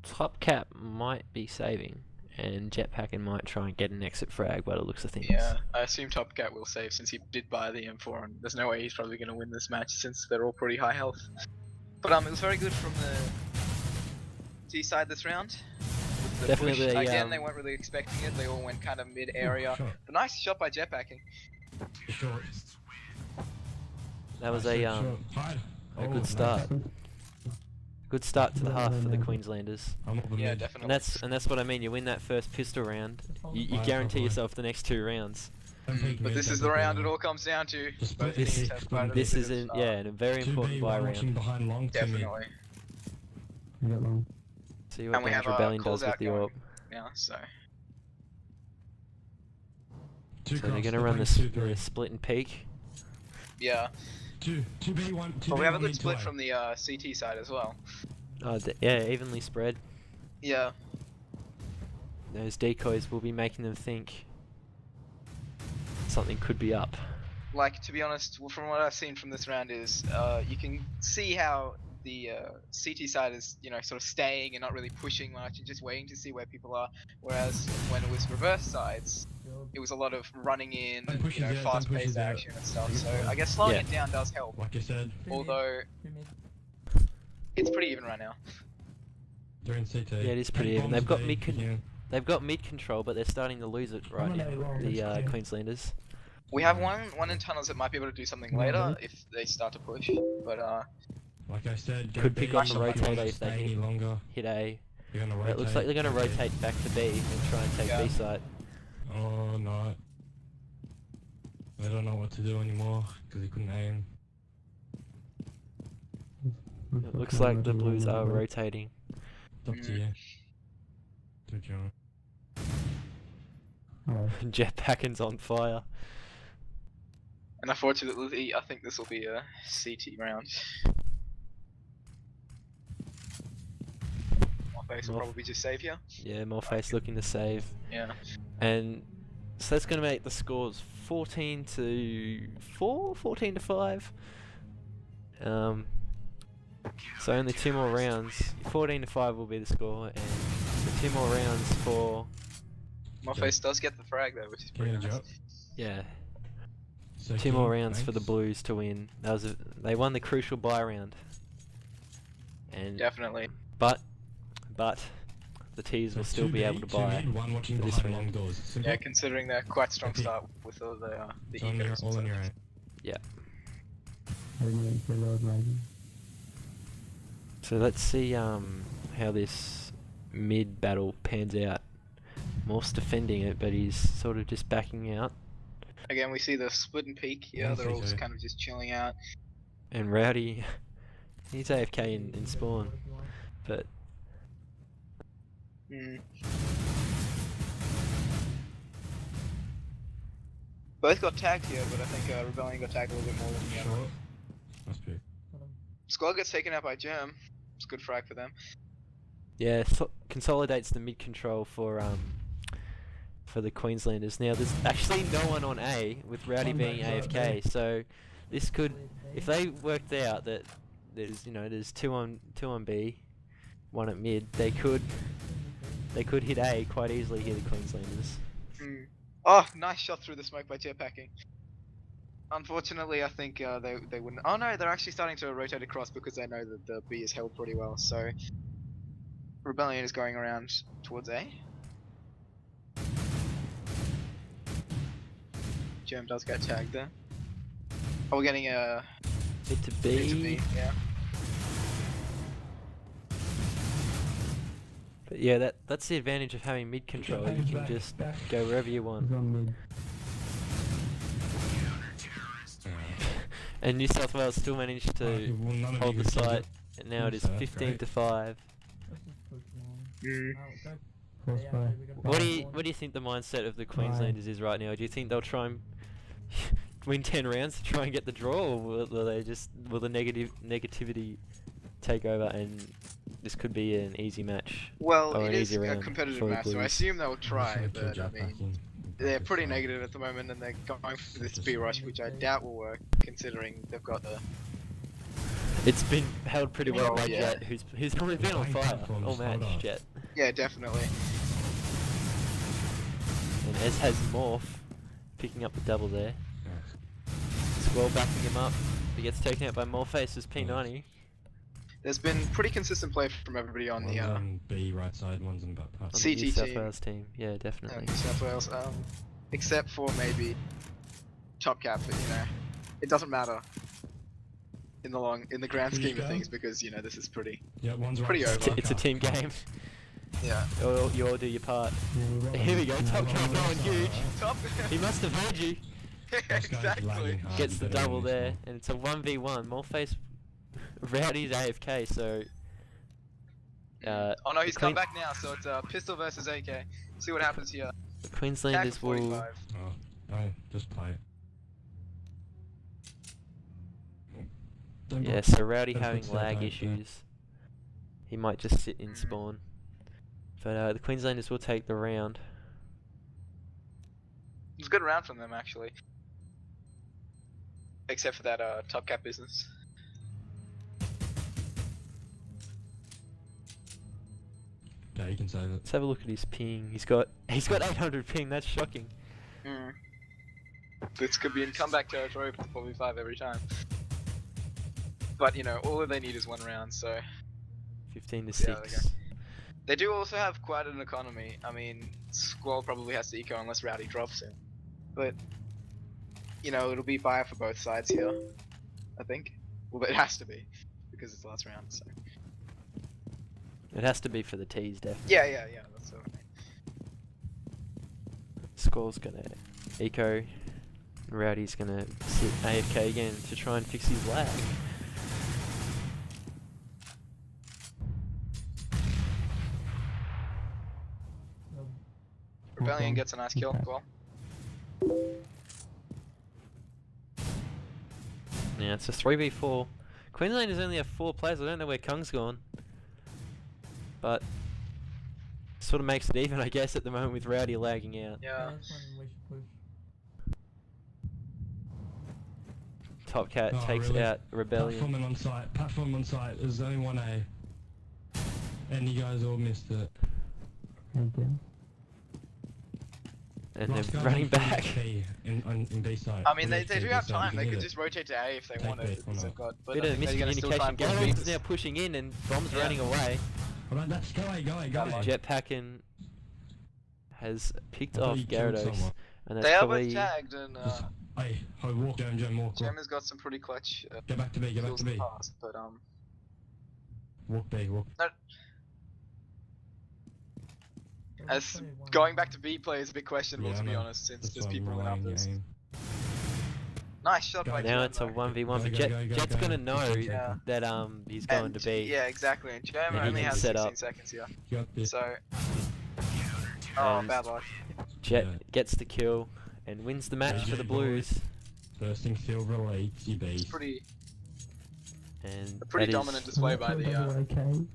[SPEAKER 1] Topcat might be saving, and Jetpackin might try and get an exit frag by the looks of things.
[SPEAKER 2] Yeah, I assume Topcat will save since he did buy the M4, and there's no way he's probably going to win this match since they're all pretty high health. But it was very good from the T side this round. With the
[SPEAKER 1] Definitely,
[SPEAKER 2] push. Again, they weren't really expecting it. They all went kind of mid-area.
[SPEAKER 3] Short.
[SPEAKER 2] But nice shot by Jetpackin.
[SPEAKER 3] Short.
[SPEAKER 1] That was
[SPEAKER 3] Short,
[SPEAKER 1] a
[SPEAKER 3] short. Hide.
[SPEAKER 1] a
[SPEAKER 3] Oh,
[SPEAKER 1] good
[SPEAKER 3] nice.
[SPEAKER 1] start. Good start to the half for the Queenslanders.
[SPEAKER 3] I'm up the
[SPEAKER 2] Yeah,
[SPEAKER 3] mid.
[SPEAKER 2] definitely.
[SPEAKER 1] And that's what I mean. You win that first pistol round, you
[SPEAKER 3] Right,
[SPEAKER 1] guarantee
[SPEAKER 3] probably.
[SPEAKER 1] yourself the next 2 rounds.
[SPEAKER 3] Don't peek
[SPEAKER 2] But
[SPEAKER 3] mid,
[SPEAKER 2] this
[SPEAKER 3] don't
[SPEAKER 2] is the
[SPEAKER 3] peek
[SPEAKER 2] round
[SPEAKER 3] mid.
[SPEAKER 2] it all comes down to.
[SPEAKER 3] Just
[SPEAKER 2] Both
[SPEAKER 3] split
[SPEAKER 2] teams
[SPEAKER 3] it.
[SPEAKER 2] have quite a
[SPEAKER 1] This
[SPEAKER 2] bit
[SPEAKER 1] is
[SPEAKER 2] of,
[SPEAKER 1] an yeah, and a very
[SPEAKER 3] 2B,
[SPEAKER 1] important buy
[SPEAKER 3] one watching
[SPEAKER 1] round.
[SPEAKER 3] behind long. 2 mid.
[SPEAKER 2] Definitely.
[SPEAKER 4] You got long.
[SPEAKER 1] See what
[SPEAKER 2] And we
[SPEAKER 1] Damage
[SPEAKER 2] have
[SPEAKER 1] Rebellion
[SPEAKER 2] calls
[SPEAKER 1] does with
[SPEAKER 2] out
[SPEAKER 1] the
[SPEAKER 2] going
[SPEAKER 1] orb.
[SPEAKER 2] now, so.
[SPEAKER 3] Two
[SPEAKER 1] So they're
[SPEAKER 3] cross,
[SPEAKER 1] going to run
[SPEAKER 3] playing 2,
[SPEAKER 1] the
[SPEAKER 3] 3.
[SPEAKER 1] split and peak.
[SPEAKER 2] Yeah.
[SPEAKER 3] 2B, 1, 2B,
[SPEAKER 2] But we have a
[SPEAKER 3] 1
[SPEAKER 2] good
[SPEAKER 3] mid,
[SPEAKER 2] split
[SPEAKER 3] 2A.
[SPEAKER 2] from the CT side as well.
[SPEAKER 1] Yeah, evenly spread.
[SPEAKER 2] Yeah.
[SPEAKER 1] Those decoys will be making them think something could be up.
[SPEAKER 2] Like, to be honest, from what I've seen from this round is, you can see how the CT side is, you know, sort of staying and not really pushing much and just waiting to see where people are. Whereas when it was reverse sides, it was a lot of running in
[SPEAKER 3] Don't
[SPEAKER 2] and,
[SPEAKER 3] push
[SPEAKER 2] you know,
[SPEAKER 3] it out, don't push
[SPEAKER 2] fast-paced
[SPEAKER 3] it out.
[SPEAKER 2] action and stuff.
[SPEAKER 3] Yeah.
[SPEAKER 2] So I guess slowing
[SPEAKER 1] Yeah.
[SPEAKER 2] it down does help.
[SPEAKER 3] Like I said,
[SPEAKER 2] Although it's pretty even right now.
[SPEAKER 3] they're in CT.
[SPEAKER 1] Yeah, it is pretty
[SPEAKER 3] Take
[SPEAKER 1] even. They've
[SPEAKER 3] bombs
[SPEAKER 1] got
[SPEAKER 3] B,
[SPEAKER 1] mid
[SPEAKER 3] if you can.
[SPEAKER 1] They've got mid control, but they're starting to lose it right now. The Queenslanders.
[SPEAKER 2] We have one in tunnels that might be able to do something later if they start to push. But
[SPEAKER 3] Like I said,
[SPEAKER 1] Could
[SPEAKER 3] go
[SPEAKER 1] pick
[SPEAKER 3] B,
[SPEAKER 1] up the
[SPEAKER 3] if you
[SPEAKER 1] rotator
[SPEAKER 3] wanna
[SPEAKER 1] if they
[SPEAKER 3] stay
[SPEAKER 1] hit.
[SPEAKER 3] any longer.
[SPEAKER 1] Hit A.
[SPEAKER 3] You're gonna
[SPEAKER 1] But
[SPEAKER 3] rotate.
[SPEAKER 1] it looks like they're going to
[SPEAKER 3] go B.
[SPEAKER 1] rotate back to B and try and take
[SPEAKER 2] Yeah.
[SPEAKER 1] B site.
[SPEAKER 3] Oh no. I don't know what to do anymore because he couldn't aim.
[SPEAKER 1] It looks like the Blues are rotating.
[SPEAKER 3] It's up to you. Do what you want.
[SPEAKER 4] Oh,
[SPEAKER 1] Jetpackin's on fire.
[SPEAKER 2] And unfortunately, I think this will be a CT round. Morph will probably just save here.
[SPEAKER 1] Yeah, Mulface looking to save.
[SPEAKER 2] Yeah.
[SPEAKER 1] And so that's going to make the scores 14 to 4, 14 to 5. So only 2 more rounds. 14 to 5 will be the score, and so 2 more rounds for.
[SPEAKER 2] Morph does get the frag though, which is pretty nice.
[SPEAKER 1] Yeah.
[SPEAKER 3] So
[SPEAKER 1] 2 more
[SPEAKER 3] King,
[SPEAKER 1] rounds for the
[SPEAKER 3] thanks.
[SPEAKER 1] Blues to win. That was they won the crucial bye round. And
[SPEAKER 2] Definitely.
[SPEAKER 1] but the T's will
[SPEAKER 3] So
[SPEAKER 1] still be
[SPEAKER 3] 2B,
[SPEAKER 1] able to buy.
[SPEAKER 3] 2B, one watching
[SPEAKER 1] for this
[SPEAKER 3] behind
[SPEAKER 1] round.
[SPEAKER 3] long doors. Simple.
[SPEAKER 2] Yeah, considering they're quite strong
[SPEAKER 3] Okay.
[SPEAKER 2] start with all the
[SPEAKER 3] It's on your,
[SPEAKER 2] ecos.
[SPEAKER 3] all on your own.
[SPEAKER 4] I didn't even see Lord Rising.
[SPEAKER 1] So let's see how this mid battle pans out. Morph's defending it, but he's sort of just backing out.
[SPEAKER 2] Again, we see the split and peak. Yeah,
[SPEAKER 3] Yeah,
[SPEAKER 2] they're all just
[SPEAKER 3] okay.
[SPEAKER 2] kind of just chilling out.
[SPEAKER 1] And Rowdy, he's AFK in spawn, but
[SPEAKER 2] Mm. Both got tagged here, but I think Rebellion got tagged a little bit more than the other.
[SPEAKER 3] Short. Must be.
[SPEAKER 2] Squall gets taken out by Germ. It's a good frag for them.
[SPEAKER 1] yeah, consolidates the mid control for the Queenslanders. Now there's actually no one on A with Rowdy being AFK, so this could, if they worked out that there's two on B, one at mid, they could hit A quite easily here, the Queenslanders.
[SPEAKER 2] Mm. Oh, nice shot through the smoke by Jetpackin. Unfortunately, I think they wouldn't. Oh no, they're actually starting to rotate across because they know that the B is held pretty well. So Rebellion is going around towards A. Germ does get tagged there. Oh, we're getting a
[SPEAKER 1] Hit to
[SPEAKER 2] B to
[SPEAKER 1] B.
[SPEAKER 2] B. Yeah.
[SPEAKER 1] But yeah, that's the advantage of having mid control. You can just go wherever you want.
[SPEAKER 4] He's on mid.
[SPEAKER 1] And New South Wales still managed to hold the site, and now it is 15 to 5.
[SPEAKER 2] Mm.
[SPEAKER 4] Force by.
[SPEAKER 1] What do you think the mindset of the Queenslanders is right now? Do you think they'll try and win 10 rounds to try and get the draw, or will the negativity take over and this could be an easy match?
[SPEAKER 2] Well,
[SPEAKER 1] Or
[SPEAKER 2] it
[SPEAKER 1] an
[SPEAKER 2] is
[SPEAKER 1] easy
[SPEAKER 2] a
[SPEAKER 1] round
[SPEAKER 2] competitive
[SPEAKER 1] for the
[SPEAKER 2] match, so I
[SPEAKER 1] Blues.
[SPEAKER 2] assume they'll try. But I mean, they're pretty negative at the moment, and they're going for this B rush, which I doubt will work, considering they've got the.
[SPEAKER 1] It's been held pretty well by
[SPEAKER 2] Yeah.
[SPEAKER 1] Jet, who's probably been on fire all match. Jet,
[SPEAKER 2] Yeah, definitely.
[SPEAKER 1] and as has Morph picking up the double there. Squall backing him up. He gets taken out by Mulface's P90.
[SPEAKER 2] There's been pretty consistent play from everybody on
[SPEAKER 3] One's
[SPEAKER 2] the
[SPEAKER 3] on B right side, one's on back
[SPEAKER 1] On
[SPEAKER 3] pass.
[SPEAKER 1] the New
[SPEAKER 2] CT
[SPEAKER 1] South
[SPEAKER 2] team.
[SPEAKER 1] Wales team. Yeah, definitely.
[SPEAKER 2] New South Wales, except for maybe Topcat, but it doesn't matter in the grand scheme of things because this is pretty.
[SPEAKER 3] Yeah, one's right
[SPEAKER 2] Pretty
[SPEAKER 3] side,
[SPEAKER 2] over.
[SPEAKER 1] It's a team game.
[SPEAKER 2] Yeah.
[SPEAKER 1] You all do your part.
[SPEAKER 4] Yeah,
[SPEAKER 1] Here we go,
[SPEAKER 3] No,
[SPEAKER 1] Topcat
[SPEAKER 3] no,
[SPEAKER 1] going
[SPEAKER 3] no,
[SPEAKER 1] huge.
[SPEAKER 2] Top.
[SPEAKER 1] He must have heard you.
[SPEAKER 3] This guy's
[SPEAKER 2] Exactly.
[SPEAKER 3] lagging hard,
[SPEAKER 1] Gets the
[SPEAKER 3] better than
[SPEAKER 1] double
[SPEAKER 3] this
[SPEAKER 1] there,
[SPEAKER 3] one.
[SPEAKER 1] and it's a 1v1. Morphace, Rowdy's AFK, so
[SPEAKER 2] Oh no, he's
[SPEAKER 1] the
[SPEAKER 2] come
[SPEAKER 1] Queen-
[SPEAKER 2] back now, so it's pistol versus AK. See what happens here.
[SPEAKER 1] the
[SPEAKER 2] Attack
[SPEAKER 1] Queenslanders will.
[SPEAKER 2] 45.
[SPEAKER 3] Oh, no, just play it. Don't
[SPEAKER 1] Yeah,
[SPEAKER 3] block.
[SPEAKER 1] so Rowdy
[SPEAKER 3] Don't
[SPEAKER 1] having
[SPEAKER 3] put
[SPEAKER 1] lag
[SPEAKER 3] Shrek out there.
[SPEAKER 1] issues. He might just sit in spawn. But the Queenslanders will take the round.
[SPEAKER 2] It was a good round from them actually. Except for that Topcat business.
[SPEAKER 3] Yeah, you can save it.
[SPEAKER 1] Let's have a look at his ping. He's got 800 ping. That's shocking.
[SPEAKER 2] Mm. This could be in comeback territory for 45 every time. But all that they need is one round, so
[SPEAKER 1] 15 to
[SPEAKER 2] Yeah,
[SPEAKER 1] 6.
[SPEAKER 2] they do also have quite an economy. I mean, Squall probably has to eco unless Rowdy drops him. But it'll be fire for both sides here, I think. Well, it has to be because it's the last round. So
[SPEAKER 1] It has to be for the T's, definitely.
[SPEAKER 2] yeah. That's what I mean.
[SPEAKER 1] Squall's gonna eco. Rowdy's gonna sit AFK again to try and fix his lag.
[SPEAKER 2] Rebellion gets a nice kill as well.
[SPEAKER 1] Yeah, it's a 3v4. Queensland is only have 4 players. I don't know where Kung's gone. But sort of makes it even, I guess, at the moment with Rowdy lagging out.
[SPEAKER 2] Yeah.
[SPEAKER 1] Topcat
[SPEAKER 3] Oh,
[SPEAKER 1] takes
[SPEAKER 3] really?
[SPEAKER 1] out Rebellion.
[SPEAKER 3] Platforming on site. Platform on site. There's only one A. And you guys all missed it.
[SPEAKER 4] Again.
[SPEAKER 1] And
[SPEAKER 3] Ross
[SPEAKER 1] they're
[SPEAKER 3] guys
[SPEAKER 1] running
[SPEAKER 3] on
[SPEAKER 1] back.
[SPEAKER 3] B in B side.
[SPEAKER 2] I mean,
[SPEAKER 3] On
[SPEAKER 2] they
[SPEAKER 3] B
[SPEAKER 2] do
[SPEAKER 3] B
[SPEAKER 2] have
[SPEAKER 3] side,
[SPEAKER 2] time.
[SPEAKER 3] you
[SPEAKER 2] They
[SPEAKER 3] can
[SPEAKER 2] could
[SPEAKER 3] hit
[SPEAKER 2] just rotate to A if they
[SPEAKER 3] Take
[SPEAKER 2] wanted.
[SPEAKER 3] B, why
[SPEAKER 2] Because
[SPEAKER 3] not?
[SPEAKER 2] they've got, but
[SPEAKER 1] Bit
[SPEAKER 2] I
[SPEAKER 1] of
[SPEAKER 2] think they're gonna still try
[SPEAKER 1] miscommunication.
[SPEAKER 2] and push B
[SPEAKER 1] Gyarados is
[SPEAKER 2] because-
[SPEAKER 1] now pushing in and Bomb's
[SPEAKER 2] Yeah.
[SPEAKER 1] running away.
[SPEAKER 3] Alright, that's go.
[SPEAKER 1] Jetpackin has picked
[SPEAKER 3] I thought
[SPEAKER 1] off
[SPEAKER 3] you killed
[SPEAKER 1] Gyarados.
[SPEAKER 3] someone.
[SPEAKER 1] And that's
[SPEAKER 2] They are
[SPEAKER 1] probably...
[SPEAKER 2] both tagged, and
[SPEAKER 3] Hey, walk down, Germ, walk.
[SPEAKER 2] Gem has got some pretty clutch
[SPEAKER 3] Go back to B, go back
[SPEAKER 2] kills
[SPEAKER 3] to
[SPEAKER 2] in the
[SPEAKER 3] B.
[SPEAKER 2] past, but
[SPEAKER 3] Walk B, walk.
[SPEAKER 2] as going back to B play is a bit questionable,
[SPEAKER 3] Yeah,
[SPEAKER 2] to
[SPEAKER 3] I
[SPEAKER 2] be
[SPEAKER 3] know.
[SPEAKER 2] honest, since
[SPEAKER 3] That's
[SPEAKER 2] there's
[SPEAKER 3] why I'm
[SPEAKER 2] people around
[SPEAKER 3] relying
[SPEAKER 2] us.
[SPEAKER 3] game.
[SPEAKER 2] Nice shot
[SPEAKER 3] Go.
[SPEAKER 2] by
[SPEAKER 1] Now
[SPEAKER 2] Gem,
[SPEAKER 1] it's a
[SPEAKER 2] though.
[SPEAKER 1] 1v1, but
[SPEAKER 3] Go, go, go,
[SPEAKER 1] Jet's
[SPEAKER 3] go.
[SPEAKER 1] gonna know
[SPEAKER 3] Yeah.
[SPEAKER 1] that he's going
[SPEAKER 2] And
[SPEAKER 1] to be.
[SPEAKER 2] yeah, exactly. And Germ
[SPEAKER 1] And he
[SPEAKER 2] only
[SPEAKER 1] can
[SPEAKER 2] has
[SPEAKER 1] set
[SPEAKER 2] 16
[SPEAKER 1] up.
[SPEAKER 2] seconds here,
[SPEAKER 3] You got this.
[SPEAKER 2] so oh,
[SPEAKER 1] And
[SPEAKER 2] bad luck.
[SPEAKER 1] Jet
[SPEAKER 3] Yeah.
[SPEAKER 1] gets the kill and wins the match for the
[SPEAKER 3] GG,
[SPEAKER 1] Blues.
[SPEAKER 3] Bursting silver leads, you
[SPEAKER 2] It's
[SPEAKER 3] beast.
[SPEAKER 2] pretty
[SPEAKER 1] And
[SPEAKER 2] a pretty
[SPEAKER 1] that is-
[SPEAKER 2] dominant display by the
[SPEAKER 4] Okay.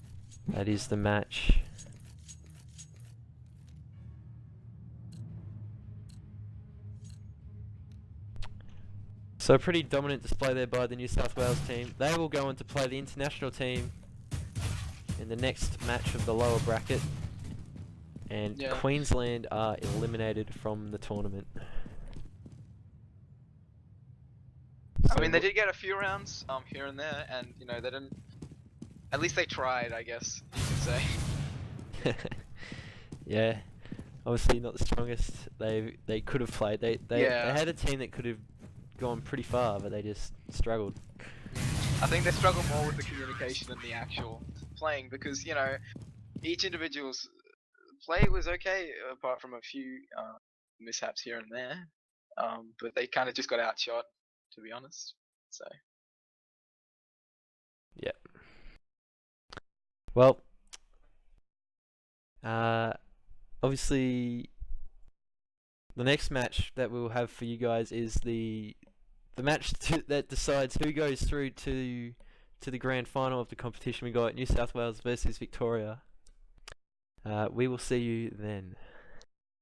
[SPEAKER 1] That is the match. So a pretty dominant display there by the New South Wales team. They will go on to play the international team in the next match of the lower bracket. And
[SPEAKER 2] Yeah.
[SPEAKER 1] Queensland are eliminated from the tournament.
[SPEAKER 2] I mean, they did get a few rounds here and there, and you know they didn't. At least they tried, I guess you could say.
[SPEAKER 1] Yeah, obviously not the strongest. They could have played. They
[SPEAKER 2] Yeah.
[SPEAKER 1] had a team that could have gone pretty far, but they just struggled.
[SPEAKER 2] I think they struggle more with the communication than the actual playing, because you know each individual's play was okay, apart from a few mishaps here and there. But they kind of just got outshot, to be honest. So
[SPEAKER 1] Yeah. Well, obviously, the next match that we'll have for you guys is the match that decides who goes through to the grand final of the competition. We got New South Wales versus Victoria. We will see you then.